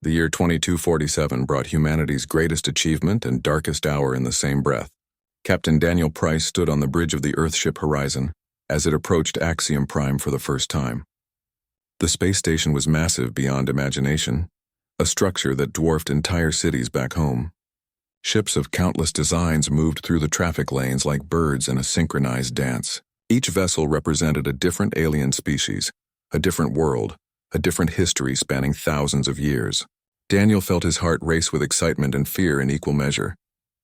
The year 2247 brought humanity's greatest achievement and darkest hour in the same breath. Captain Daniel Price stood on the bridge of the Earthship Horizon as it approached Axiom Prime for the first time. The space station was massive beyond imagination, a structure that dwarfed entire cities back home. Ships of countless designs moved through the traffic lanes like birds in a synchronized dance. Each vessel represented a different alien species, a different world, a different history spanning thousands of years. Daniel felt his heart race with excitement and fear in equal measure.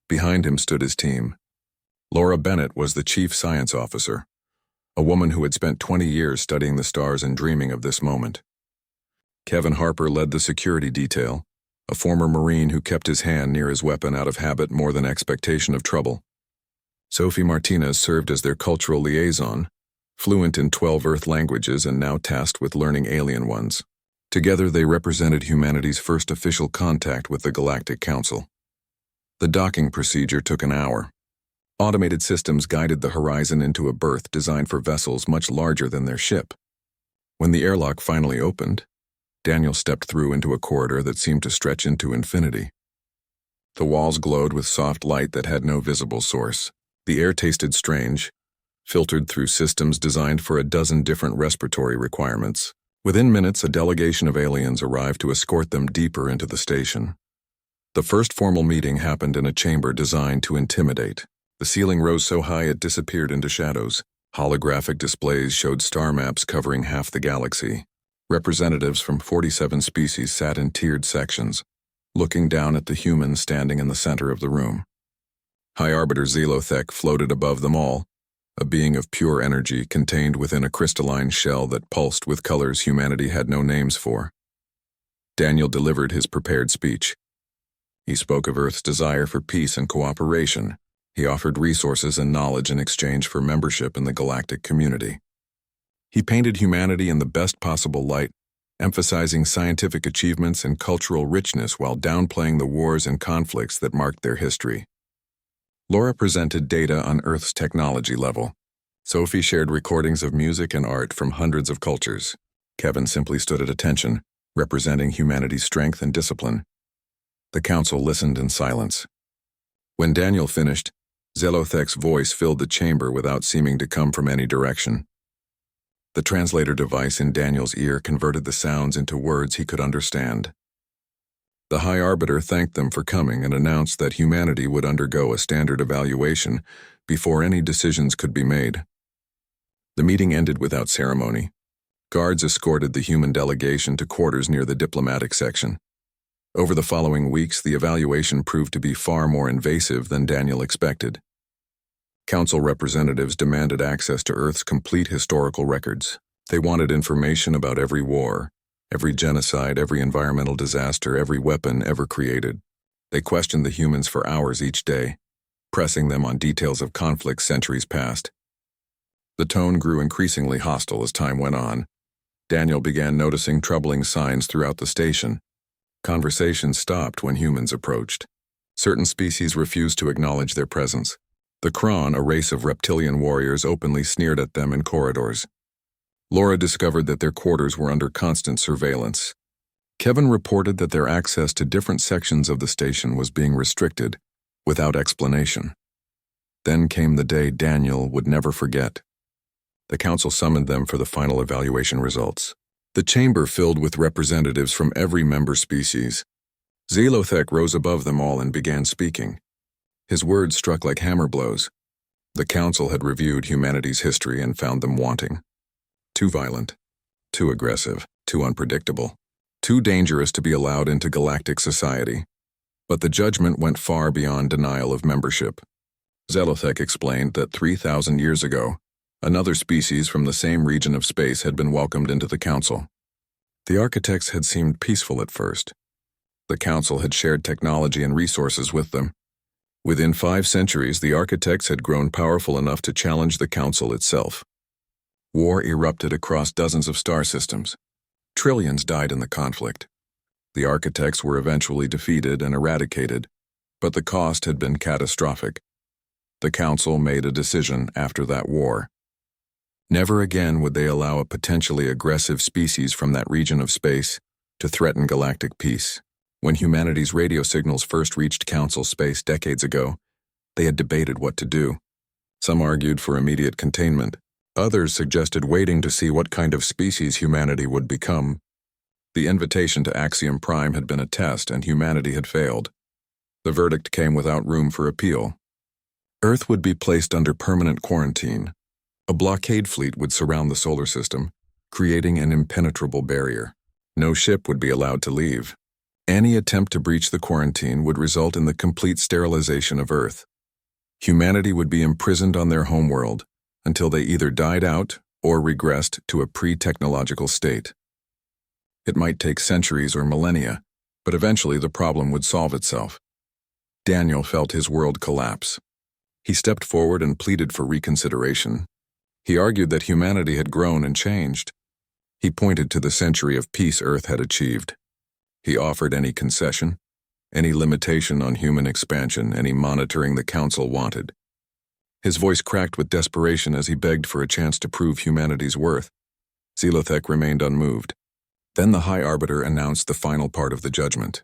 Behind him stood his team. Laura Bennett was the chief science officer, a woman who had spent 20 years studying the stars and dreaming of this moment. Kevin Harper led the security detail, a former Marine who kept his hand near his weapon out of habit more than expectation of trouble. Sophie Martinez served as their cultural liaison, fluent in 12 Earth languages and now tasked with learning alien ones. Together they represented humanity's first official contact with the Galactic Council. The docking procedure took an hour. Automated systems guided the Horizon into a berth designed for vessels much larger than their ship. When the airlock finally opened, Daniel stepped through into a corridor that seemed to stretch into infinity. The walls glowed with soft light that had no visible source. The air tasted strange, filtered through systems designed for a dozen different respiratory requirements. Within minutes, a delegation of aliens arrived to escort them deeper into the station. The first formal meeting happened in a chamber designed to intimidate. The ceiling rose so high it disappeared into shadows. Holographic displays showed star maps covering half the galaxy. Representatives from 47 species sat in tiered sections, looking down at the humans standing in the center of the room. High Arbiter Zelothek floated above them all, a being of pure energy contained within a crystalline shell that pulsed with colors humanity had no names for. Daniel delivered his prepared speech. He spoke of Earth's desire for peace and cooperation. He offered resources and knowledge in exchange for membership in the galactic community. He painted humanity in the best possible light, emphasizing scientific achievements and cultural richness while downplaying the wars and conflicts that marked their history. Laura presented data on Earth's technology level. Sophie shared recordings of music and art from hundreds of cultures. Kevin simply stood at attention, representing humanity's strength and discipline. The council listened in silence. When Daniel finished, Zelothek's voice filled the chamber without seeming to come from any direction. The translator device in Daniel's ear converted the sounds into words he could understand. The High Arbiter thanked them for coming and announced that humanity would undergo a standard evaluation before any decisions could be made. The meeting ended without ceremony. Guards escorted the human delegation to quarters near the diplomatic section. Over the following weeks, the evaluation proved to be far more invasive than Daniel expected. Council representatives demanded access to Earth's complete historical records. They wanted information about every war, every genocide, every environmental disaster, every weapon ever created. They questioned the humans for hours each day, pressing them on details of conflicts centuries past. The tone grew increasingly hostile as time went on. Daniel began noticing troubling signs throughout the station. Conversations stopped when humans approached. Certain species refused to acknowledge their presence. The Kron, a race of reptilian warriors, openly sneered at them in corridors. Laura discovered that their quarters were under constant surveillance. Kevin reported that their access to different sections of the station was being restricted, without explanation. Then came the day Daniel would never forget. The council summoned them for the final evaluation results. The chamber filled with representatives from every member species. Zelothek rose above them all and began speaking. His words struck like hammer blows. The council had reviewed humanity's history and found them wanting. Too violent, too aggressive, too unpredictable, too dangerous to be allowed into galactic society. But the judgment went far beyond denial of membership. Zelothek explained that 3,000 years ago, another species from the same region of space had been welcomed into the council. The architects had seemed peaceful at first. The council had shared technology and resources with them. Within 5 centuries, the architects had grown powerful enough to challenge the council itself. War erupted across dozens of star systems. Trillions died in the conflict. The architects were eventually defeated and eradicated, but the cost had been catastrophic. The council made a decision after that war. Never again would they allow a potentially aggressive species from that region of space to threaten galactic peace. When humanity's radio signals first reached Council space decades ago, they had debated what to do. Some argued for immediate containment. Others suggested waiting to see what kind of species humanity would become. The invitation to Axiom Prime had been a test, and humanity had failed. The verdict came without room for appeal. Earth would be placed under permanent quarantine. A blockade fleet would surround the solar system, creating an impenetrable barrier. No ship would be allowed to leave. Any attempt to breach the quarantine would result in the complete sterilization of Earth. Humanity would be imprisoned on their homeworld until they either died out or regressed to a pre-technological state. It might take centuries or millennia, but eventually the problem would solve itself. Daniel felt his world collapse. He stepped forward and pleaded for reconsideration. He argued that humanity had grown and changed. He pointed to the century of peace Earth had achieved. He offered any concession, any limitation on human expansion, any monitoring the Council wanted. His voice cracked with desperation as he begged for a chance to prove humanity's worth. Zelothek remained unmoved. Then the High Arbiter announced the final part of the judgment.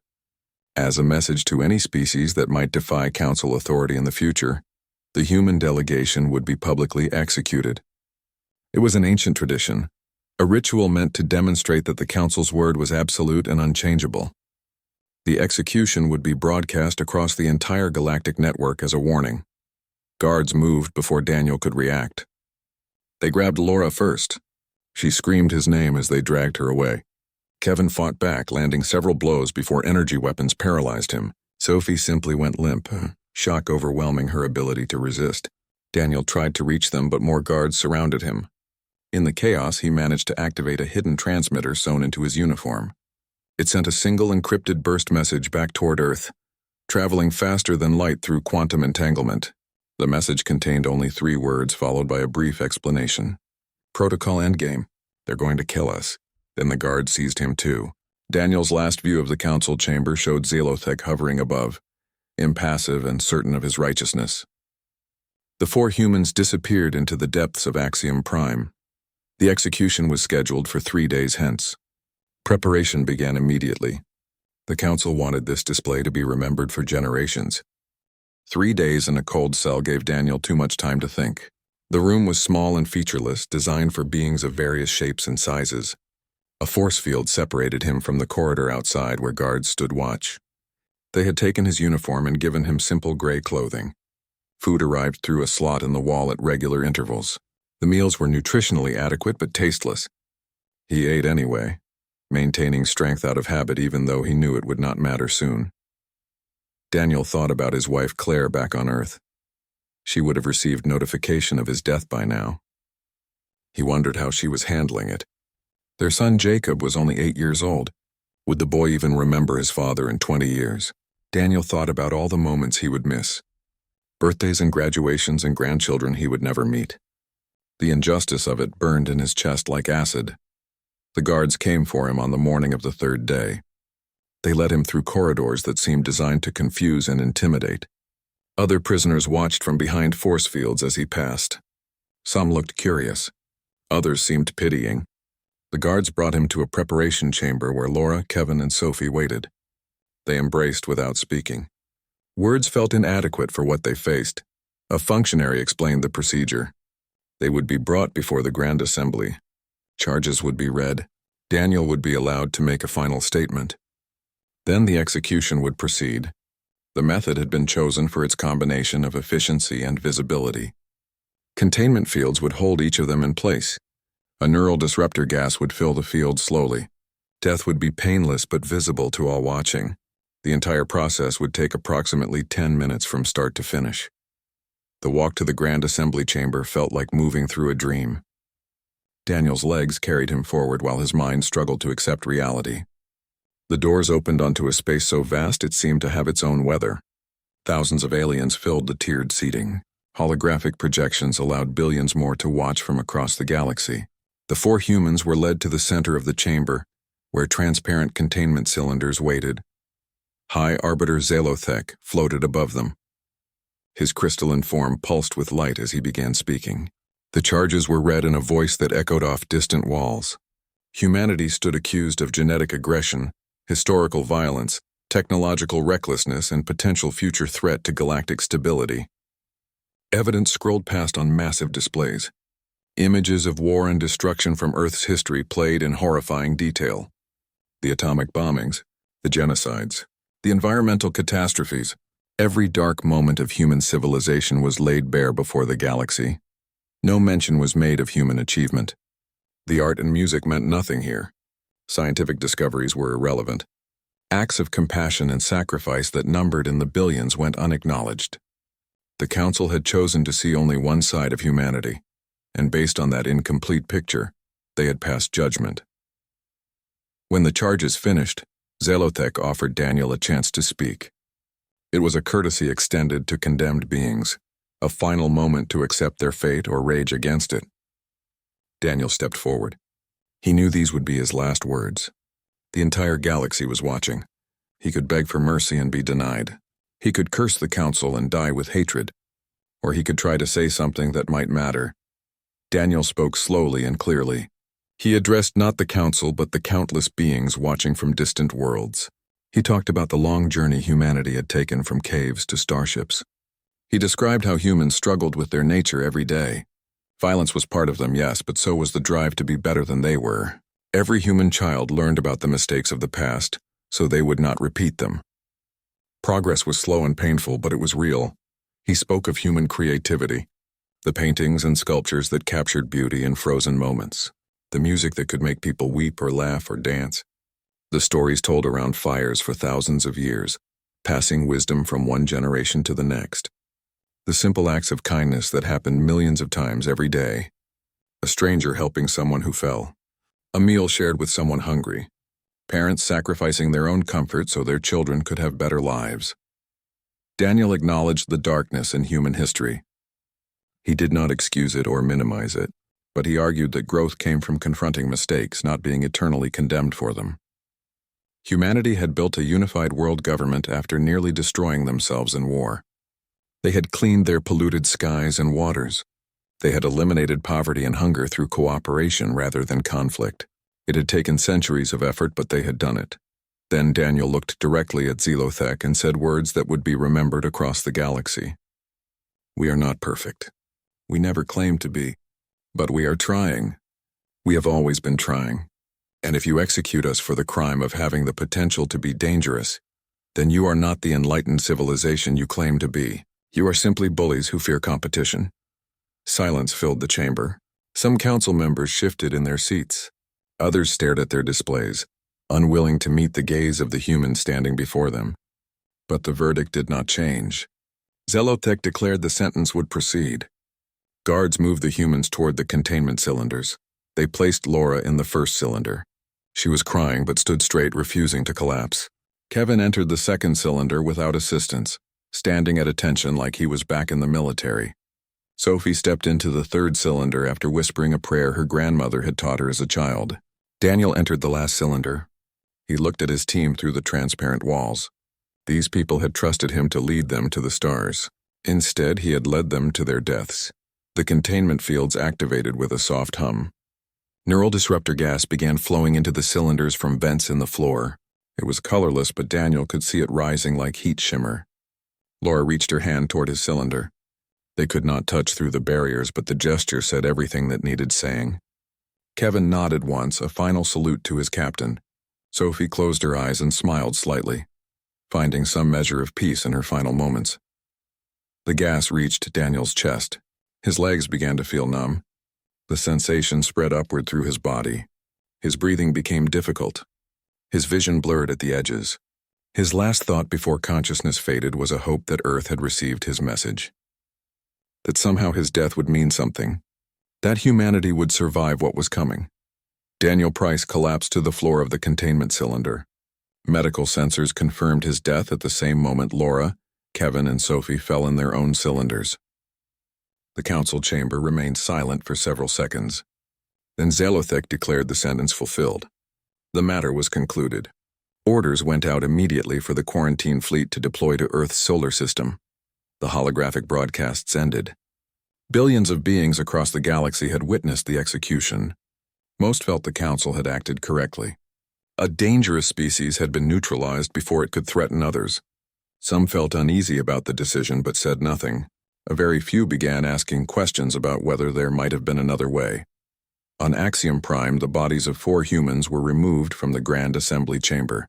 As a message to any species that might defy Council authority in the future, the human delegation would be publicly executed. It was an ancient tradition, a ritual meant to demonstrate that the Council's word was absolute and unchangeable. The execution would be broadcast across the entire galactic network as a warning. Guards moved before Daniel could react. They grabbed Laura first. She screamed his name as they dragged her away. Kevin fought back, landing several blows before energy weapons paralyzed him. Sophie simply went limp, shock overwhelming her ability to resist. Daniel tried to reach them, but more guards surrounded him. In the chaos, he managed to activate a hidden transmitter sewn into his uniform. It sent a single encrypted burst message back toward Earth, traveling faster than light through quantum entanglement. The message contained only 3 words, followed by a brief explanation. Protocol Endgame. They're going to kill us. Then the guard seized him too. Daniel's last view of the Council chamber showed Zelothek hovering above, impassive and certain of his righteousness. The 4 humans disappeared into the depths of Axiom Prime. The execution was scheduled for 3 days hence. Preparation began immediately. The Council wanted this display to be remembered for generations. 3 days in a cold cell gave Daniel too much time to think. The room was small and featureless, designed for beings of various shapes and sizes. A force field separated him from the corridor outside where guards stood watch. They had taken his uniform and given him simple gray clothing. Food arrived through a slot in the wall at regular intervals. The meals were nutritionally adequate but tasteless. He ate anyway, maintaining strength out of habit even though he knew it would not matter soon. Daniel thought about his wife Claire back on Earth. She would have received notification of his death by now. He wondered how she was handling it. Their son Jacob was only 8 years old. Would the boy even remember his father in 20 years? Daniel thought about all the moments he would miss. Birthdays and graduations and grandchildren he would never meet. The injustice of it burned in his chest like acid. The guards came for him on the morning of the 3rd day. They led him through corridors that seemed designed to confuse and intimidate. Other prisoners watched from behind force fields as he passed. Some looked curious. Others seemed pitying. The guards brought him to a preparation chamber where Laura, Kevin, and Sophie waited. They embraced without speaking. Words felt inadequate for what they faced. A functionary explained the procedure. They would be brought before the Grand Assembly. Charges would be read. Daniel would be allowed to make a final statement. Then the execution would proceed. The method had been chosen for its combination of efficiency and visibility. Containment fields would hold each of them in place. A neural disruptor gas would fill the field slowly. Death would be painless but visible to all watching. The entire process would take approximately 10 minutes from start to finish. The walk to the Grand Assembly chamber felt like moving through a dream. Daniel's legs carried him forward while his mind struggled to accept reality. The doors opened onto a space so vast it seemed to have its own weather. Thousands of aliens filled the tiered seating. Holographic projections allowed billions more to watch from across the galaxy. The 4 humans were led to the center of the chamber, where transparent containment cylinders waited. High Arbiter Zelothek floated above them. His crystalline form pulsed with light as he began speaking. The charges were read in a voice that echoed off distant walls. Humanity stood accused of genetic aggression, historical violence, technological recklessness, and potential future threat to galactic stability. Evidence scrolled past on massive displays. Images of war and destruction from Earth's history played in horrifying detail. The atomic bombings, the genocides, the environmental catastrophes, every dark moment of human civilization was laid bare before the galaxy. No mention was made of human achievement. The art and music meant nothing here. Scientific discoveries were irrelevant. Acts of compassion and sacrifice that numbered in the billions went unacknowledged. The Council had chosen to see only one side of humanity, and based on that incomplete picture, they had passed judgment. When the charges finished, Zelotech offered Daniel a chance to speak. It was a courtesy extended to condemned beings, a final moment to accept their fate or rage against it. Daniel stepped forward. He knew these would be his last words. The entire galaxy was watching. He could beg for mercy and be denied. He could curse the Council and die with hatred, or he could try to say something that might matter. Daniel spoke slowly and clearly. He addressed not the Council but the countless beings watching from distant worlds. He talked about the long journey humanity had taken from caves to starships. He described how humans struggled with their nature every day. Violence was part of them, yes, but so was the drive to be better than they were. Every human child learned about the mistakes of the past, so they would not repeat them. Progress was slow and painful, but it was real. He spoke of human creativity, the paintings and sculptures that captured beauty in frozen moments, the music that could make people weep or laugh or dance, the stories told around fires for thousands of years, passing wisdom from one generation to the next, the simple acts of kindness that happened millions of times every day, a stranger helping someone who fell, a meal shared with someone hungry, parents sacrificing their own comfort so their children could have better lives. Daniel acknowledged the darkness in human history. He did not excuse it or minimize it, but he argued that growth came from confronting mistakes, not being eternally condemned for them. Humanity had built a unified world government after nearly destroying themselves in war. They had cleaned their polluted skies and waters. They had eliminated poverty and hunger through cooperation rather than conflict. It had taken centuries of effort, but they had done it. Then Daniel looked directly at Zelotech and said words that would be remembered across the galaxy. We are not perfect. We never claimed to be. But we are trying. We have always been trying. And if you execute us for the crime of having the potential to be dangerous, then you are not the enlightened civilization you claim to be. You are simply bullies who fear competition. Silence filled the chamber. Some council members shifted in their seats. Others stared at their displays, unwilling to meet the gaze of the human standing before them. But the verdict did not change. Zelotech declared the sentence would proceed. Guards moved the humans toward the containment cylinders. They placed Laura in the first cylinder. She was crying but stood straight, refusing to collapse. Kevin entered the second cylinder without assistance, standing at attention like he was back in the military. Sophie stepped into the third cylinder after whispering a prayer her grandmother had taught her as a child. Daniel entered the last cylinder. He looked at his team through the transparent walls. These people had trusted him to lead them to the stars. Instead, he had led them to their deaths. The containment fields activated with a soft hum. Neural disruptor gas began flowing into the cylinders from vents in the floor. It was colorless, but Daniel could see it rising like heat shimmer. Laura reached her hand toward his cylinder. They could not touch through the barriers, but the gesture said everything that needed saying. Kevin nodded once, a final salute to his captain. Sophie closed her eyes and smiled slightly, finding some measure of peace in her final moments. The gas reached Daniel's chest. His legs began to feel numb. The sensation spread upward through his body. His breathing became difficult. His vision blurred at the edges. His last thought before consciousness faded was a hope that Earth had received his message. That somehow his death would mean something. That humanity would survive what was coming. Daniel Price collapsed to the floor of the containment cylinder. Medical sensors confirmed his death at the same moment Laura, Kevin, and Sophie fell in their own cylinders. The council chamber remained silent for several seconds. Then Zelotech declared the sentence fulfilled. The matter was concluded. Orders went out immediately for the quarantine fleet to deploy to Earth's solar system. The holographic broadcasts ended. Billions of beings across the galaxy had witnessed the execution. Most felt the council had acted correctly. A dangerous species had been neutralized before it could threaten others. Some felt uneasy about the decision but said nothing. A very few began asking questions about whether there might have been another way. On Axiom Prime, the bodies of 4 humans were removed from the Grand Assembly Chamber.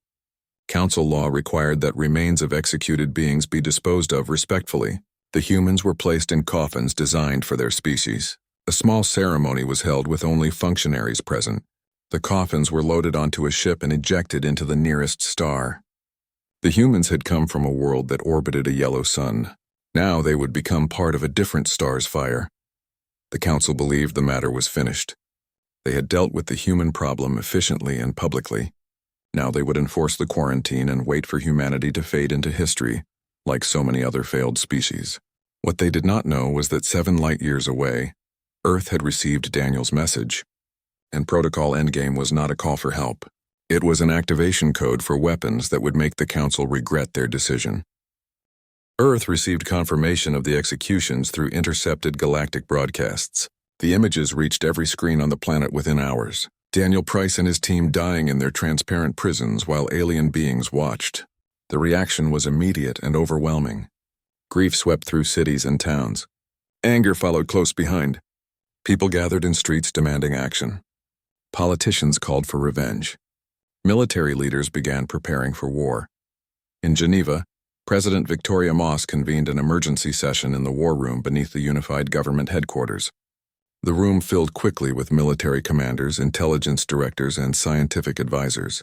Council law required that remains of executed beings be disposed of respectfully. The humans were placed in coffins designed for their species. A small ceremony was held with only functionaries present. The coffins were loaded onto a ship and ejected into the nearest star. The humans had come from a world that orbited a yellow sun. Now they would become part of a different star's fire. The council believed the matter was finished. They had dealt with the human problem efficiently and publicly. Now they would enforce the quarantine and wait for humanity to fade into history, like so many other failed species. What they did not know was that 7 light-years away, Earth had received Daniel's message, and Protocol Endgame was not a call for help. It was an activation code for weapons that would make the Council regret their decision. Earth received confirmation of the executions through intercepted galactic broadcasts. The images reached every screen on the planet within hours. Daniel Price and his team dying in their transparent prisons while alien beings watched. The reaction was immediate and overwhelming. Grief swept through cities and towns. Anger followed close behind. People gathered in streets demanding action. Politicians called for revenge. Military leaders began preparing for war. In Geneva, President Victoria Moss convened an emergency session in the war room beneath the unified government headquarters. The room filled quickly with military commanders, intelligence directors, and scientific advisors.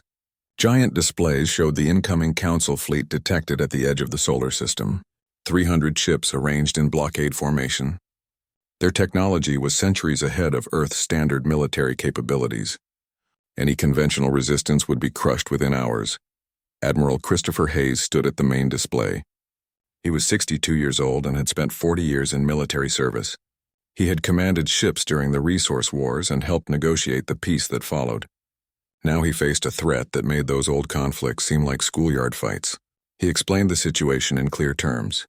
Giant displays showed the incoming Council fleet detected at the edge of the solar system. 300 ships arranged in blockade formation. Their technology was centuries ahead of Earth's standard military capabilities. Any conventional resistance would be crushed within hours. Admiral Christopher Hayes stood at the main display. He was 62 years old and had spent 40 years in military service. He had commanded ships during the resource wars and helped negotiate the peace that followed. Now he faced a threat that made those old conflicts seem like schoolyard fights. He explained the situation in clear terms.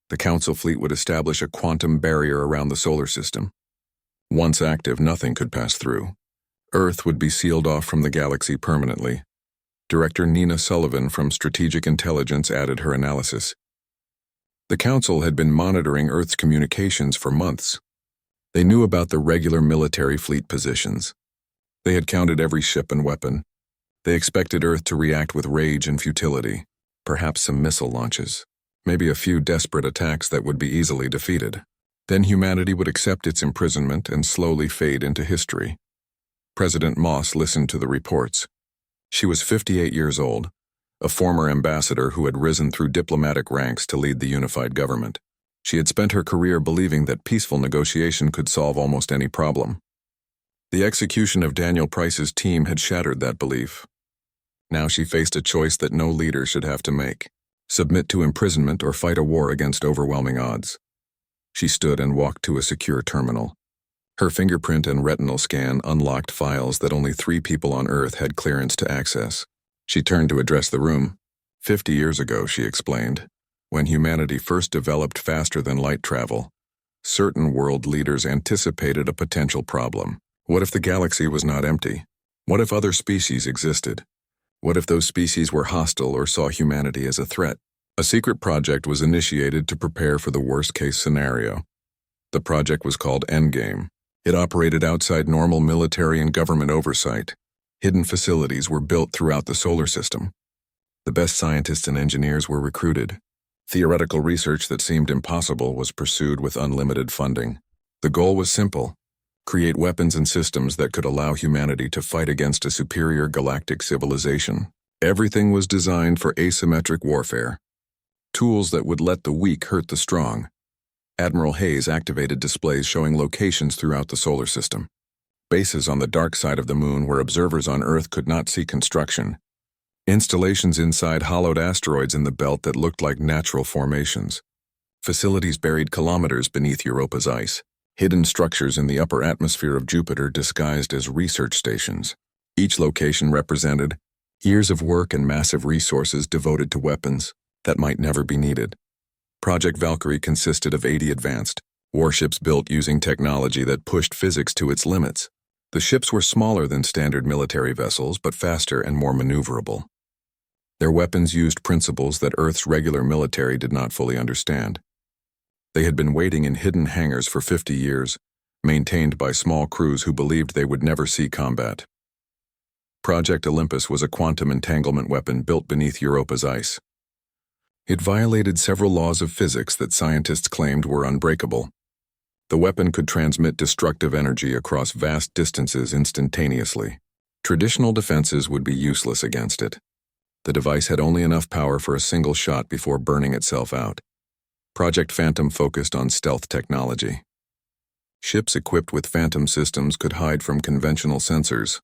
The Council fleet would establish a quantum barrier around the solar system. Once active, nothing could pass through. Earth would be sealed off from the galaxy permanently. Director Nina Sullivan from Strategic Intelligence added her analysis. The Council had been monitoring Earth's communications for months. They knew about the regular military fleet positions. They had counted every ship and weapon. They expected Earth to react with rage and futility, perhaps some missile launches, maybe a few desperate attacks that would be easily defeated. Then humanity would accept its imprisonment and slowly fade into history. President Moss listened to the reports. She was 58 years old, a former ambassador who had risen through diplomatic ranks to lead the unified government. She had spent her career believing that peaceful negotiation could solve almost any problem. The execution of Daniel Price's team had shattered that belief. Now she faced a choice that no leader should have to make: submit to imprisonment or fight a war against overwhelming odds. She stood and walked to a secure terminal. Her fingerprint and retinal scan unlocked files that only 3 people on Earth had clearance to access. She turned to address the room. 50 years ago, she explained, when humanity first developed faster than light travel, certain world leaders anticipated a potential problem. What if the galaxy was not empty? What if other species existed? What if those species were hostile or saw humanity as a threat? A secret project was initiated to prepare for the worst-case scenario. The project was called Endgame. It operated outside normal military and government oversight. Hidden facilities were built throughout the solar system. The best scientists and engineers were recruited. Theoretical research that seemed impossible was pursued with unlimited funding. The goal was simple: create weapons and systems that could allow humanity to fight against a superior galactic civilization. Everything was designed for asymmetric warfare. Tools that would let the weak hurt the strong. Admiral Hayes activated displays showing locations throughout the solar system. Bases on the dark side of the moon where observers on Earth could not see construction. Installations inside hollowed asteroids in the belt that looked like natural formations. Facilities buried kilometers beneath Europa's ice. Hidden structures in the upper atmosphere of Jupiter disguised as research stations. Each location represented years of work and massive resources devoted to weapons that might never be needed. Project Valkyrie consisted of 80 advanced warships built using technology that pushed physics to its limits. The ships were smaller than standard military vessels, but faster and more maneuverable. Their weapons used principles that Earth's regular military did not fully understand. They had been waiting in hidden hangars for 50 years, maintained by small crews who believed they would never see combat. Project Olympus was a quantum entanglement weapon built beneath Europa's ice. It violated several laws of physics that scientists claimed were unbreakable. The weapon could transmit destructive energy across vast distances instantaneously. Traditional defenses would be useless against it. The device had only enough power for a single shot before burning itself out. Project Phantom focused on stealth technology. Ships equipped with Phantom systems could hide from conventional sensors,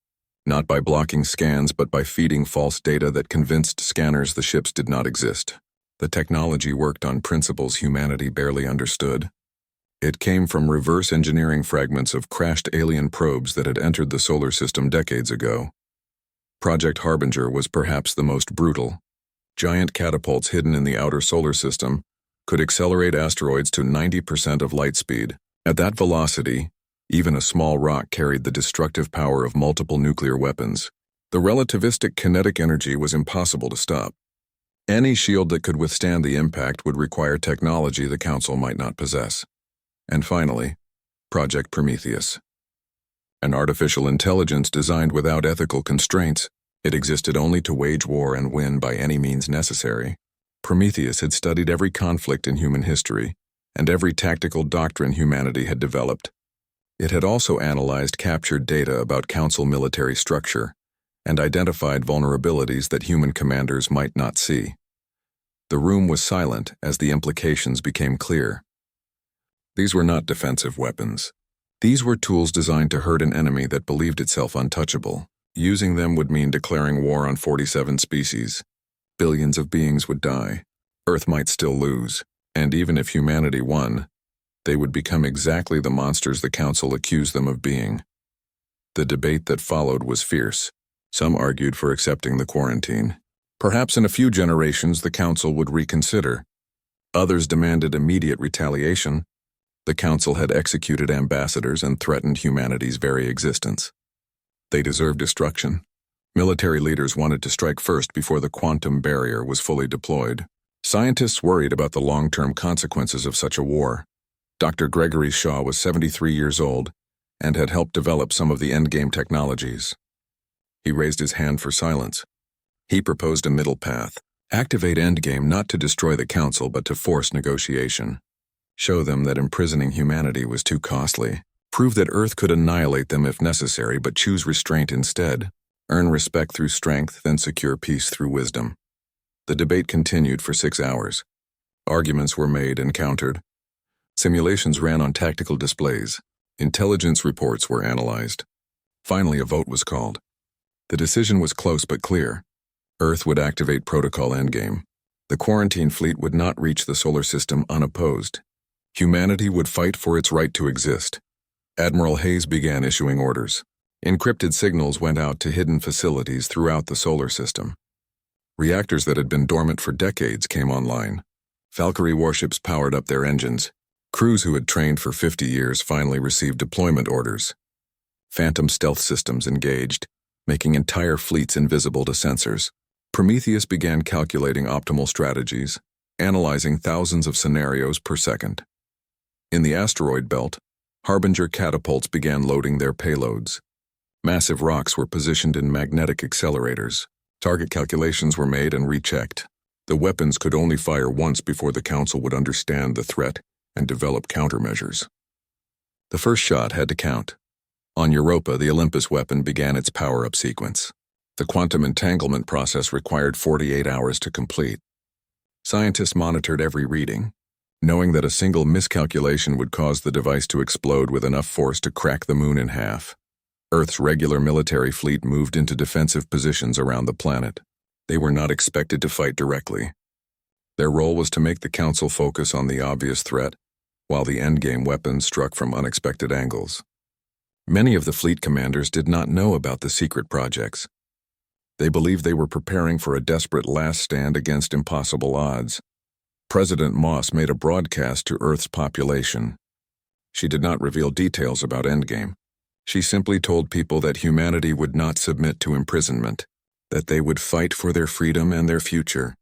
not by blocking scans but by feeding false data that convinced scanners the ships did not exist. The technology worked on principles humanity barely understood. It came from reverse engineering fragments of crashed alien probes that had entered the solar system decades ago. Project Harbinger was perhaps the most brutal. Giant catapults hidden in the outer solar system could accelerate asteroids to 90% of light speed. At that velocity, even a small rock carried the destructive power of multiple nuclear weapons. The relativistic kinetic energy was impossible to stop. Any shield that could withstand the impact would require technology the Council might not possess. And finally, Project Prometheus. An artificial intelligence designed without ethical constraints, it existed only to wage war and win by any means necessary. Prometheus had studied every conflict in human history, and every tactical doctrine humanity had developed. It had also analyzed captured data about Council military structure, and identified vulnerabilities that human commanders might not see. The room was silent as the implications became clear. These were not defensive weapons. These were tools designed to hurt an enemy that believed itself untouchable. Using them would mean declaring war on 47 species. Billions of beings would die. Earth might still lose. And even if humanity won, they would become exactly the monsters the Council accused them of being. The debate that followed was fierce. Some argued for accepting the quarantine. Perhaps in a few generations the Council would reconsider. Others demanded immediate retaliation. The Council had executed ambassadors and threatened humanity's very existence. They deserved destruction. Military leaders wanted to strike first before the quantum barrier was fully deployed. Scientists worried about the long-term consequences of such a war. Dr. Gregory Shaw was 73 years old and had helped develop some of the Endgame technologies. He raised his hand for silence. He proposed a middle path. Activate Endgame not to destroy the Council but to force negotiation. Show them that imprisoning humanity was too costly. Prove that Earth could annihilate them if necessary, but choose restraint instead. Earn respect through strength, then secure peace through wisdom. The debate continued for 6 hours. Arguments were made and countered. Simulations ran on tactical displays. Intelligence reports were analyzed. Finally, a vote was called. The decision was close but clear. Earth would activate Protocol Endgame. The quarantine fleet would not reach the solar system unopposed. Humanity would fight for its right to exist. Admiral Hayes began issuing orders. Encrypted signals went out to hidden facilities throughout the solar system. Reactors that had been dormant for decades came online. Valkyrie warships powered up their engines. Crews who had trained for 50 years finally received deployment orders. Phantom stealth systems engaged, making entire fleets invisible to sensors. Prometheus began calculating optimal strategies, analyzing thousands of scenarios per second. In the asteroid belt, Harbinger catapults began loading their payloads. Massive rocks were positioned in magnetic accelerators. Target calculations were made and rechecked. The weapons could only fire once before the Council would understand the threat and develop countermeasures. The first shot had to count. On Europa, the Olympus weapon began its power-up sequence. The quantum entanglement process required 48 hours to complete. Scientists monitored every reading, knowing that a single miscalculation would cause the device to explode with enough force to crack the moon in half. Earth's regular military fleet moved into defensive positions around the planet. They were not expected to fight directly. Their role was to make the Council focus on the obvious threat, while the endgame weapons struck from unexpected angles. Many of the fleet commanders did not know about the secret projects. They believed they were preparing for a desperate last stand against impossible odds. President Moss made a broadcast to Earth's population. She did not reveal details about Endgame. She simply told people that humanity would not submit to imprisonment, that they would fight for their freedom and their future,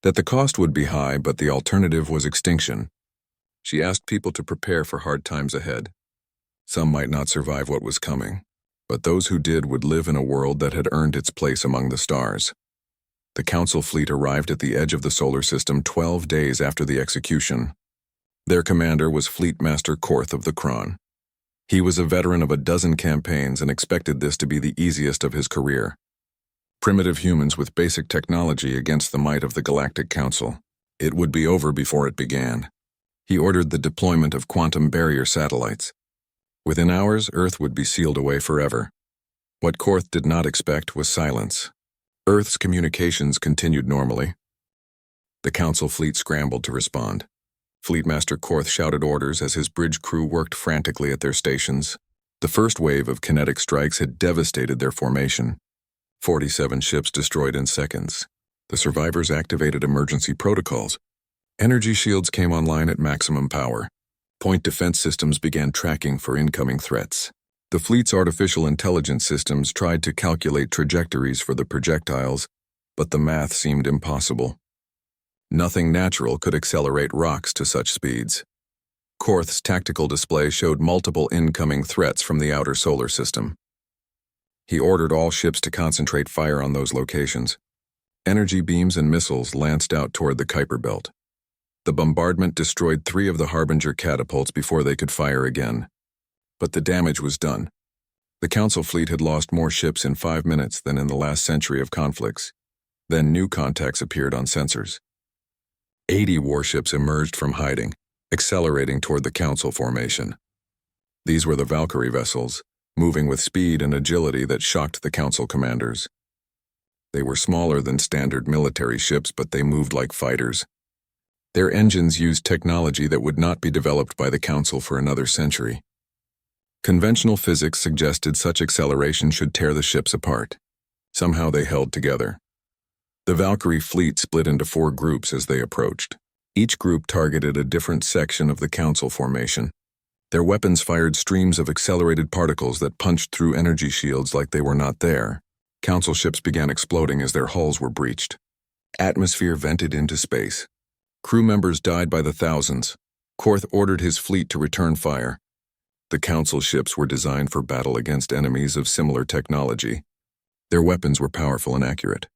that the cost would be high but the alternative was extinction. She asked people to prepare for hard times ahead. Some might not survive what was coming, but those who did would live in a world that had earned its place among the stars. The Council fleet arrived at the edge of the solar system 12 days after the execution. Their commander was Fleet Master Korth of the Kron. He was a veteran of a dozen campaigns and expected this to be the easiest of his career. Primitive humans with basic technology against the might of the Galactic Council. It would be over before it began. He ordered the deployment of quantum barrier satellites. Within hours, Earth would be sealed away forever. What Korth did not expect was silence. Earth's communications continued normally. The Council fleet scrambled to respond. Fleetmaster Korth shouted orders as his bridge crew worked frantically at their stations. The first wave of kinetic strikes had devastated their formation. 47 ships destroyed in seconds. The survivors activated emergency protocols. Energy shields came online at maximum power. Point defense systems began tracking for incoming threats. The fleet's artificial intelligence systems tried to calculate trajectories for the projectiles, but the math seemed impossible. Nothing natural could accelerate rocks to such speeds. Korth's tactical display showed multiple incoming threats from the outer solar system. He ordered all ships to concentrate fire on those locations. Energy beams and missiles lanced out toward the Kuiper Belt. The bombardment destroyed 3 of the Harbinger catapults before they could fire again. But the damage was done. The Council fleet had lost more ships in 5 minutes than in the last century of conflicts. Then new contacts appeared on sensors. 80 warships emerged from hiding, accelerating toward the Council formation. These were the Valkyrie vessels, moving with speed and agility that shocked the Council commanders. They were smaller than standard military ships, but they moved like fighters. Their engines used technology that would not be developed by the Council for another century. Conventional physics suggested such acceleration should tear the ships apart. Somehow they held together. The Valkyrie fleet split into 4 groups as they approached. Each group targeted a different section of the Council formation. Their weapons fired streams of accelerated particles that punched through energy shields like they were not there. Council ships began exploding as their hulls were breached. Atmosphere vented into space. Crew members died by the thousands. Korth ordered his fleet to return fire. The Council ships were designed for battle against enemies of similar technology. Their weapons were powerful and accurate.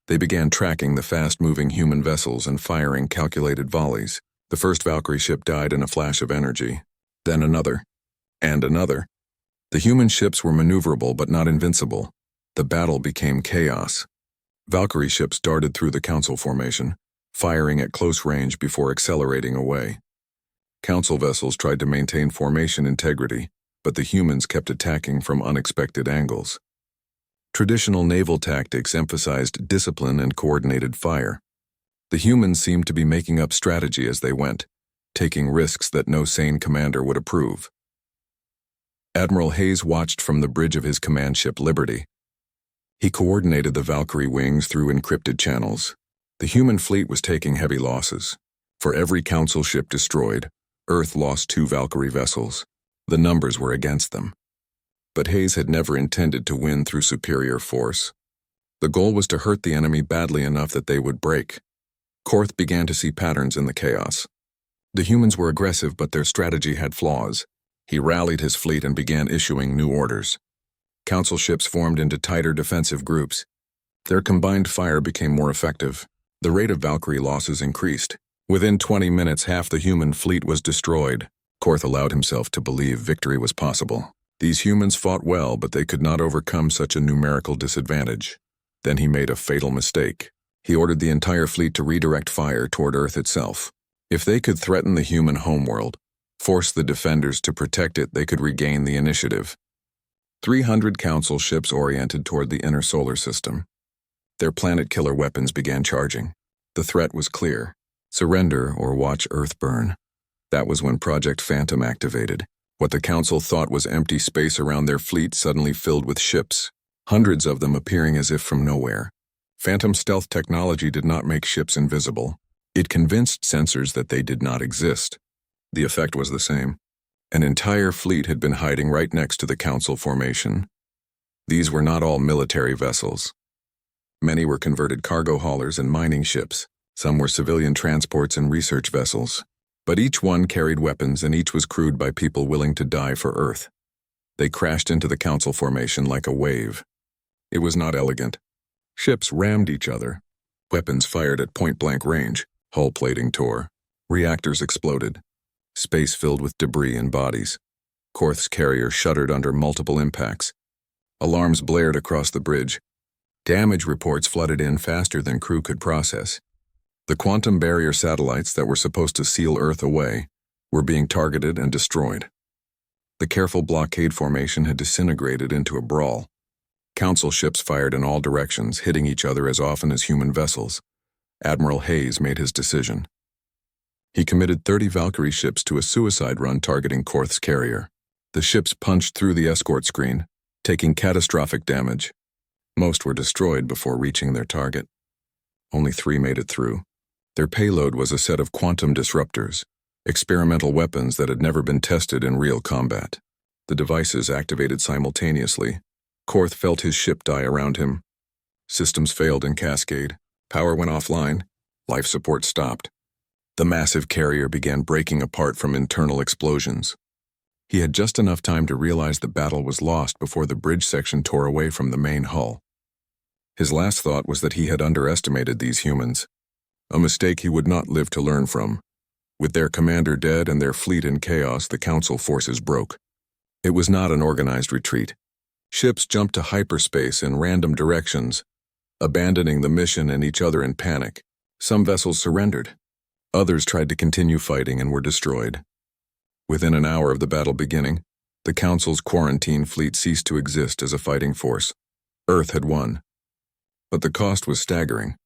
They began tracking the fast-moving human vessels and firing calculated volleys. The first Valkyrie ship died in a flash of energy. Then another. And another. The human ships were maneuverable but not invincible. The battle became chaos. Valkyrie ships darted through the Council formation, firing at close range before accelerating away. Council vessels tried to maintain formation integrity, but the humans kept attacking from unexpected angles. Traditional naval tactics emphasized discipline and coordinated fire. The humans seemed to be making up strategy as they went, taking risks that no sane commander would approve. Admiral Hayes watched from the bridge of his command ship Liberty. He coordinated the Valkyrie wings through encrypted channels. The human fleet was taking heavy losses. For every Council ship destroyed, Earth lost 2 Valkyrie vessels. The numbers were against them. But Hayes had never intended to win through superior force. The goal was to hurt the enemy badly enough that they would break. Korth began to see patterns in the chaos. The humans were aggressive, but their strategy had flaws. He rallied his fleet and began issuing new orders. Council ships formed into tighter defensive groups. Their combined fire became more effective. The rate of Valkyrie losses increased. Within 20 minutes, half the human fleet was destroyed. Korth allowed himself to believe victory was possible. These humans fought well, but they could not overcome such a numerical disadvantage. Then he made a fatal mistake. He ordered the entire fleet to redirect fire toward Earth itself. If they could threaten the human homeworld, force the defenders to protect it, they could regain the initiative. 300 Council ships oriented toward the inner solar system. Their planet-killer weapons began charging. The threat was clear. Surrender or watch Earth burn. That was when Project Phantom activated. What the Council thought was empty space around their fleet suddenly filled with ships, hundreds of them appearing as if from nowhere. Phantom stealth technology did not make ships invisible. It convinced sensors that they did not exist. The effect was the same. An entire fleet had been hiding right next to the Council formation. These were not all military vessels. Many were converted cargo haulers and mining ships. Some were civilian transports and research vessels. But each one carried weapons and each was crewed by people willing to die for Earth. They crashed into the Council formation like a wave. It was not elegant. Ships rammed each other. Weapons fired at point-blank range. Hull plating tore. Reactors exploded. Space filled with debris and bodies. Korth's carrier shuddered under multiple impacts. Alarms blared across the bridge. Damage reports flooded in faster than crew could process. The quantum barrier satellites that were supposed to seal Earth away were being targeted and destroyed. The careful blockade formation had disintegrated into a brawl. Council ships fired in all directions, hitting each other as often as human vessels. Admiral Hayes made his decision. He committed 30 Valkyrie ships to a suicide run targeting Korth's carrier. The ships punched through the escort screen, taking catastrophic damage. Most were destroyed before reaching their target. Only 3 made it through. Their payload was a set of quantum disruptors, experimental weapons that had never been tested in real combat. The devices activated simultaneously. Korth felt his ship die around him. Systems failed in cascade. Power went offline. Life support stopped. The massive carrier began breaking apart from internal explosions. He had just enough time to realize the battle was lost before the bridge section tore away from the main hull. His last thought was that he had underestimated these humans, a mistake he would not live to learn from. With their commander dead and their fleet in chaos, the Council forces broke. It was not an organized retreat. Ships jumped to hyperspace in random directions, abandoning the mission and each other in panic. Some vessels surrendered. Others tried to continue fighting and were destroyed. Within an hour of the battle beginning, the Council's quarantine fleet ceased to exist as a fighting force. Earth had won. But the cost was staggering.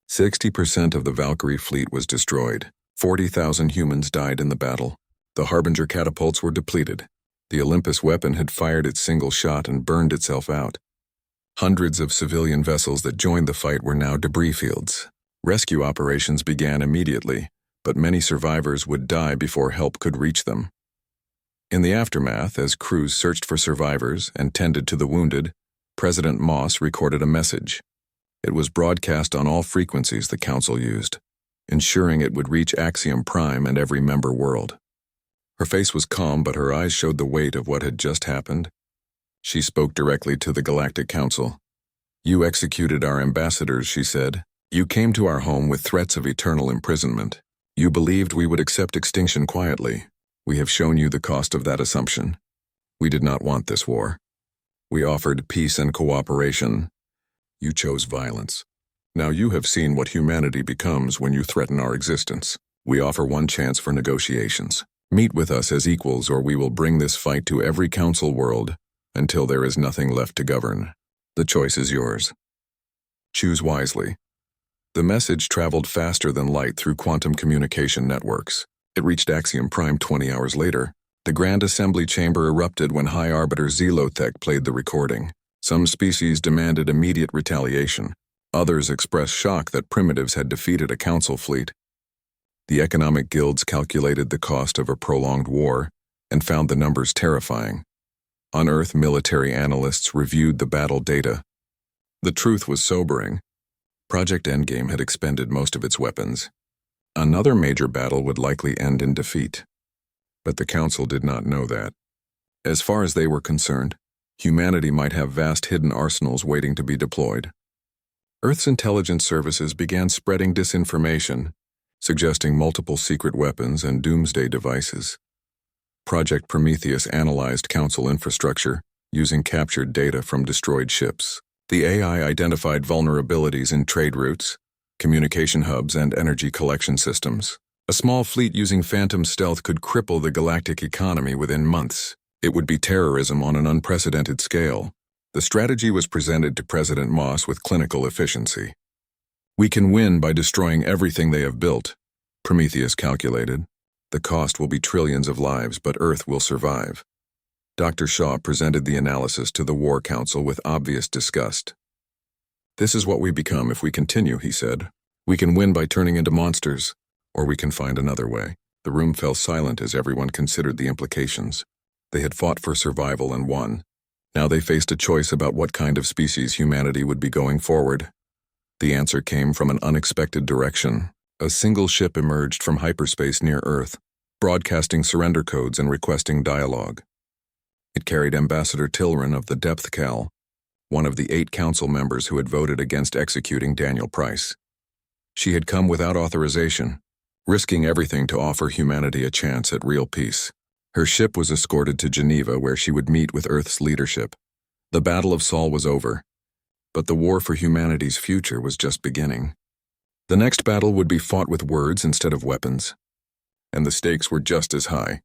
60% of the Valkyrie fleet was destroyed. 40,000 humans died in the battle. The Harbinger catapults were depleted. The Olympus weapon had fired its single shot and burned itself out. Hundreds of civilian vessels that joined the fight were now debris fields. Rescue operations began immediately, but many survivors would die before help could reach them. In the aftermath, as crews searched for survivors and tended to the wounded, President Moss recorded a message. It was broadcast on all frequencies the Council used, ensuring it would reach Axiom Prime and every member world. Her face was calm, but her eyes showed the weight of what had just happened. She spoke directly to the Galactic Council. "You executed our ambassadors," she said. "You came to our home with threats of eternal imprisonment. You believed we would accept extinction quietly. We have shown you the cost of that assumption. We did not want this war. We offered peace and cooperation. You chose violence. Now you have seen what humanity becomes when you threaten our existence. We offer one chance for negotiations. Meet with us as equals, or we will bring this fight to every Council world until there is nothing left to govern. The choice is yours. Choose wisely." The message traveled faster than light through quantum communication networks. It reached Axiom Prime 20 hours later. The Grand Assembly Chamber erupted when High Arbiter Zelotech played the recording. Some species demanded immediate retaliation. Others expressed shock that primitives had defeated a Council fleet. The economic guilds calculated the cost of a prolonged war and found the numbers terrifying. On Earth, military analysts reviewed the battle data. The truth was sobering. Project Endgame had expended most of its weapons. Another major battle would likely end in defeat. But the Council did not know that. As far as they were concerned, humanity might have vast hidden arsenals waiting to be deployed. Earth's intelligence services began spreading disinformation, suggesting multiple secret weapons and doomsday devices. Project Prometheus analyzed Council infrastructure using captured data from destroyed ships. The AI identified vulnerabilities in trade routes, communication hubs, and energy collection systems. A small fleet using phantom stealth could cripple the galactic economy within months. It would be terrorism on an unprecedented scale. The strategy was presented to President Moss with clinical efficiency. "We can win by destroying everything they have built," Prometheus calculated. "The cost will be trillions of lives, but Earth will survive." Dr. Shaw presented the analysis to the War Council with obvious disgust. "This is what we become if we continue," he said. "We can win by turning into monsters, or we can find another way." The room fell silent as everyone considered the implications. They had fought for survival and won. Now they faced a choice about what kind of species humanity would be going forward. The answer came from an unexpected direction. A single ship emerged from hyperspace near Earth, broadcasting surrender codes and requesting dialogue. It carried Ambassador Tilran of the Depth Cal, one of the 8 council members who had voted against executing Daniel Price. She had come without authorization, risking everything to offer humanity a chance at real peace. Her ship was escorted to Geneva, where she would meet with Earth's leadership. The Battle of Sol was over, but the war for humanity's future was just beginning. The next battle would be fought with words instead of weapons, and the stakes were just as high.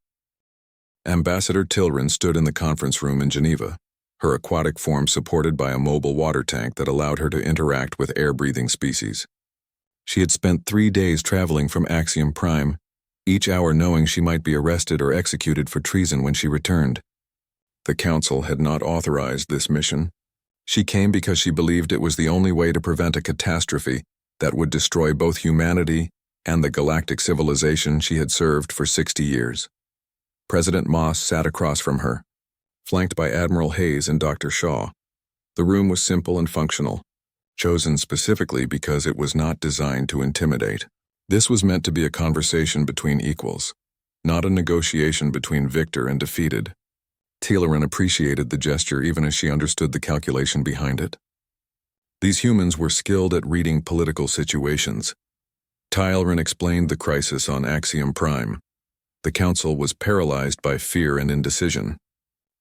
Ambassador Tilran stood in the conference room in Geneva, her aquatic form supported by a mobile water tank that allowed her to interact with air-breathing species. She had spent 3 days traveling from Axiom Prime, each hour knowing she might be arrested or executed for treason when she returned. The Council had not authorized this mission. She came because she believed it was the only way to prevent a catastrophe that would destroy both humanity and the galactic civilization she had served for 60 years. President Moss sat across from her, flanked by Admiral Hayes and Dr. Shaw. The room was simple and functional, chosen specifically because it was not designed to intimidate. This was meant to be a conversation between equals, not a negotiation between victor and defeated. Tilran appreciated the gesture even as she understood the calculation behind it. These humans were skilled at reading political situations. Tilran explained the crisis on Axiom Prime. The Council was paralyzed by fear and indecision.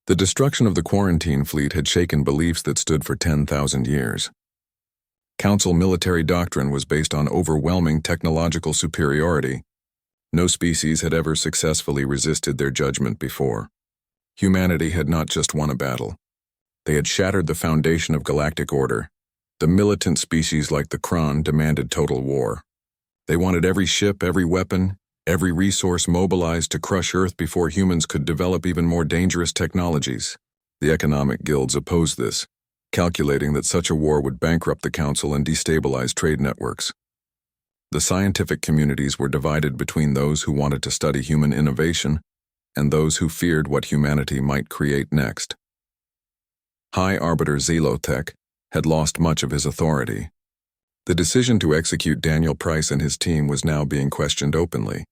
The destruction of the quarantine fleet had shaken beliefs that stood for 10,000 years. Council military doctrine was based on overwhelming technological superiority. No species had ever successfully resisted their judgment before. Humanity had not just won a battle. They had shattered the foundation of galactic order. The militant species like the Kron demanded total war. They wanted every ship, every weapon, every resource mobilized to crush Earth before humans could develop even more dangerous technologies. The economic guilds opposed this, calculating that such a war would bankrupt the Council and destabilize trade networks. The scientific communities were divided between those who wanted to study human innovation and those who feared what humanity might create next. High Arbiter Zelotech had lost much of his authority. The decision to execute Daniel Price and his team was now being questioned openly.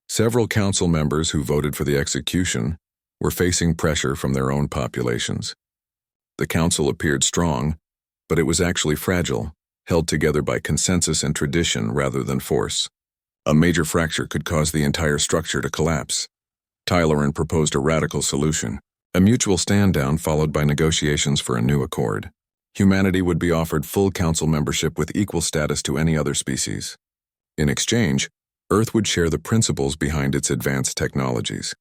Several council members who voted for the execution were facing pressure from their own populations. The council appeared strong, but it was actually fragile, held together by consensus and tradition rather than force. A major fracture could cause the entire structure to collapse. Tilran proposed a radical solution, a mutual stand-down followed by negotiations for a new accord. Humanity would be offered full council membership with equal status to any other species. In exchange, Earth would share the principles behind its advanced technologies.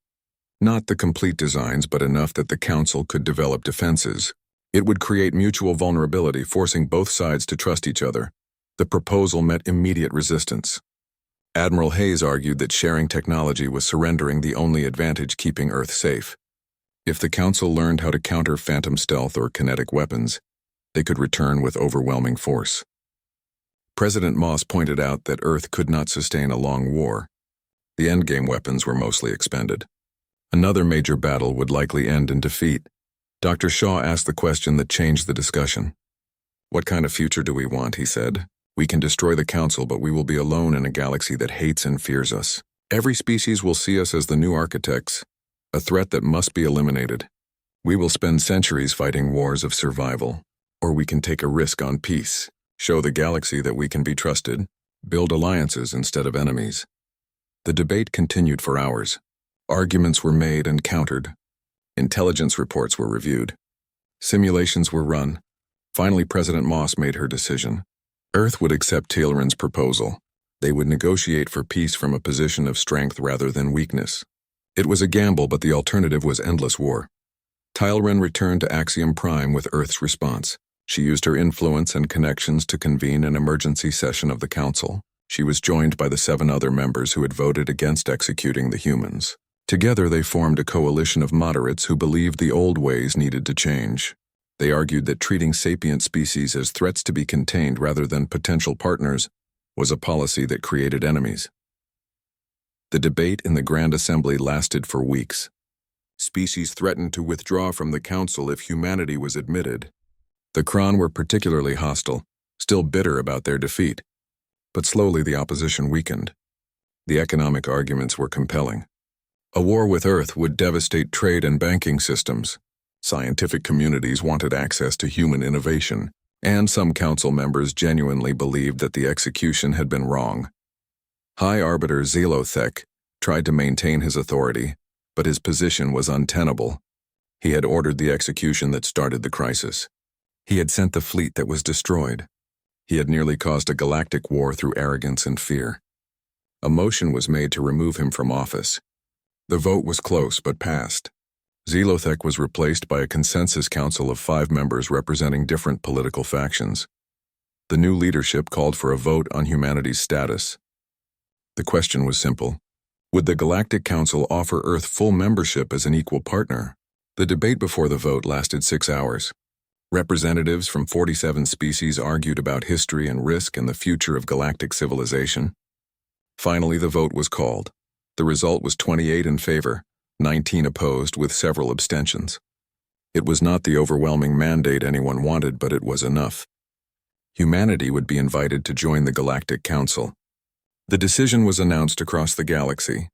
Not the complete designs, but enough that the council could develop defenses. It would create mutual vulnerability, forcing both sides to trust each other. The proposal met immediate resistance. Admiral Hayes argued that sharing technology was surrendering the only advantage keeping Earth safe. If the Council learned how to counter phantom stealth or kinetic weapons, they could return with overwhelming force. President Moss pointed out that Earth could not sustain a long war. The Endgame weapons were mostly expended. Another major battle would likely end in defeat. Dr. Shaw asked the question that changed the discussion. "What kind of future do we want?" he said. "We can destroy the Council, but we will be alone in a galaxy that hates and fears us. Every species will see us as the new architects, a threat that must be eliminated. We will spend centuries fighting wars of survival, or we can take a risk on peace, show the galaxy that we can be trusted, build alliances instead of enemies." The debate continued for hours. Arguments were made and countered. Intelligence reports were reviewed. Simulations were run. Finally, President Moss made her decision. Earth would accept Tilran's proposal. They would negotiate for peace from a position of strength rather than weakness. It was a gamble, but the alternative was endless war. Tilran returned to Axiom Prime with Earth's response. She used her influence and connections to convene an emergency session of the Council. She was joined by the 7 other members who had voted against executing the humans. Together they formed a coalition of moderates who believed the old ways needed to change. They argued that treating sapient species as threats to be contained rather than potential partners was a policy that created enemies. The debate in the Grand Assembly lasted for weeks. Species threatened to withdraw from the Council if humanity was admitted. The Kron were particularly hostile, still bitter about their defeat. But slowly the opposition weakened. The economic arguments were compelling. A war with Earth would devastate trade and banking systems. Scientific communities wanted access to human innovation, and some council members genuinely believed that the execution had been wrong. High Arbiter Zelothek tried to maintain his authority, but his position was untenable. He had ordered the execution that started the crisis. He had sent the fleet that was destroyed. He had nearly caused a galactic war through arrogance and fear. A motion was made to remove him from office. The vote was close but passed. Zelothek was replaced by a consensus council of 5 members representing different political factions. The new leadership called for a vote on humanity's status. The question was simple. Would the Galactic Council offer Earth full membership as an equal partner? The debate before the vote lasted 6 hours. Representatives from 47 species argued about history and risk and the future of galactic civilization. Finally, the vote was called. The result was 28 in favor, 19 opposed, with several abstentions. It was not the overwhelming mandate anyone wanted, but it was enough. Humanity would be invited to join the Galactic Council. The decision was announced across the galaxy.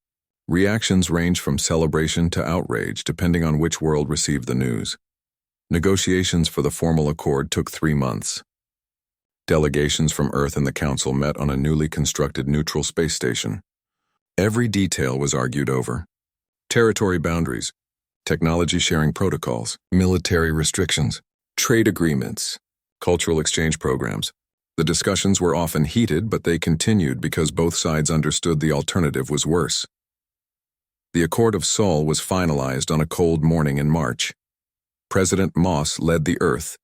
Reactions ranged from celebration to outrage, depending on which world received the news. Negotiations for the formal accord took 3 months. Delegations from Earth and the Council met on a newly constructed neutral space station. Every detail was argued over. Territory boundaries, technology sharing protocols, military restrictions, trade agreements, cultural exchange programs. The discussions were often heated, but they continued because both sides understood the alternative was worse. The Accord of Sol was finalized on a cold morning in March. President Moss led the Earth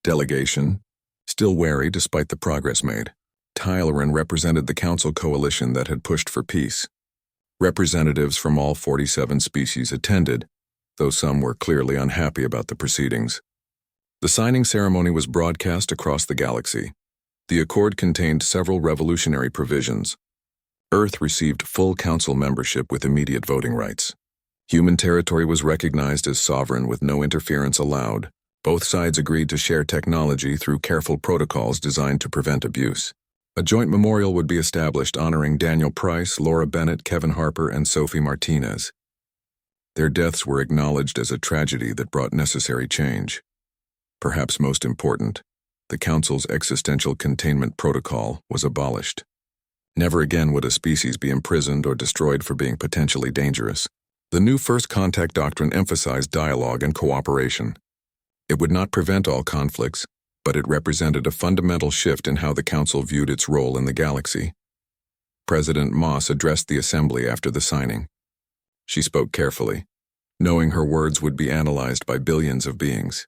delegation, still wary despite the progress made. Tyleran represented the Council coalition that had pushed for peace. Representatives from all 47 species attended, though some were clearly unhappy about the proceedings. The signing ceremony was broadcast across the galaxy. The accord contained several revolutionary provisions. Earth received full Council membership with immediate voting rights. Human territory was recognized as sovereign with no interference allowed. Both sides agreed to share technology through careful protocols designed to prevent abuse. A joint memorial would be established honoring Daniel Price, Laura Bennett, Kevin Harper, and Sophie Martinez. Their deaths were acknowledged as a tragedy that brought necessary change. Perhaps most important, the Council's existential containment protocol was abolished. Never again would a species be imprisoned or destroyed for being potentially dangerous. The new First Contact Doctrine emphasized dialogue and cooperation. It would not prevent all conflicts, but it represented a fundamental shift in how the Council viewed its role in the galaxy. President Moss addressed the Assembly after the signing. She spoke carefully, knowing her words would be analyzed by billions of beings.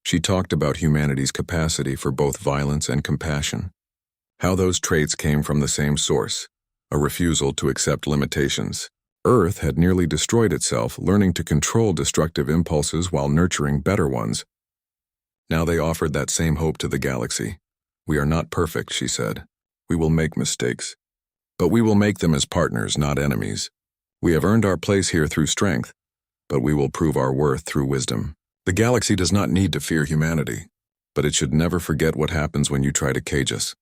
She talked about humanity's capacity for both violence and compassion, how those traits came from the same source, a refusal to accept limitations. Earth had nearly destroyed itself, learning to control destructive impulses while nurturing better ones. Now they offered that same hope to the galaxy. We are not perfect, she said. We will make mistakes. But we will make them as partners, not enemies. We have earned our place here through strength, but we will prove our worth through wisdom. The galaxy does not need to fear humanity, but it should never forget what happens when you try to cage us.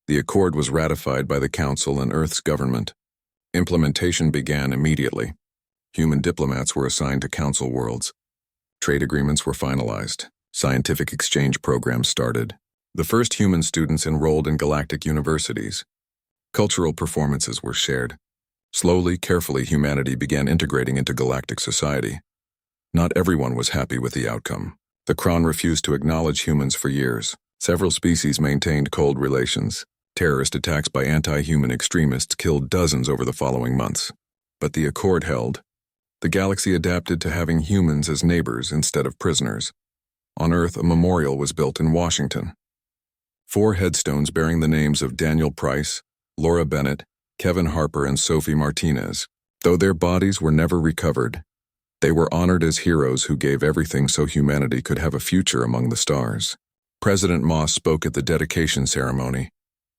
The accord was ratified by the Council and Earth's government. Implementation began immediately. Human diplomats were assigned to Council worlds. Trade agreements were finalized. Scientific exchange programs started. The first human students enrolled in galactic universities. Cultural performances were shared. Slowly, carefully, humanity began integrating into galactic society. Not everyone was happy with the outcome. The Kron refused to acknowledge humans for years. Several species maintained cold relations. Terrorist attacks by anti-human extremists killed dozens over the following months. But the accord held. The galaxy adapted to having humans as neighbors instead of prisoners. On Earth, a memorial was built in Washington. 4 headstones bearing the names of Daniel Price, Laura Bennett, Kevin Harper, and Sophie Martinez. Though their bodies were never recovered, they were honored as heroes who gave everything so humanity could have a future among the stars. President Moss spoke at the dedication ceremony.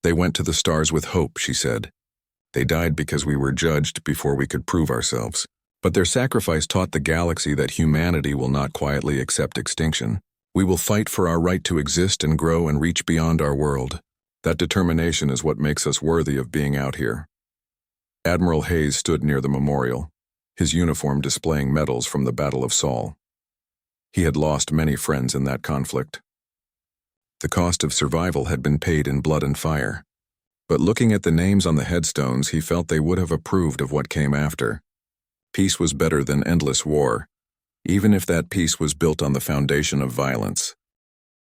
They went to the stars with hope, she said. They died because we were judged before we could prove ourselves. But their sacrifice taught the galaxy that humanity will not quietly accept extinction. We will fight for our right to exist and grow and reach beyond our world. That determination is what makes us worthy of being out here. Admiral Hayes stood near the memorial, his uniform displaying medals from the Battle of Saul. He had lost many friends in that conflict. The cost of survival had been paid in blood and fire. But looking at the names on the headstones, he felt they would have approved of what came after. Peace was better than endless war, even if that peace was built on the foundation of violence.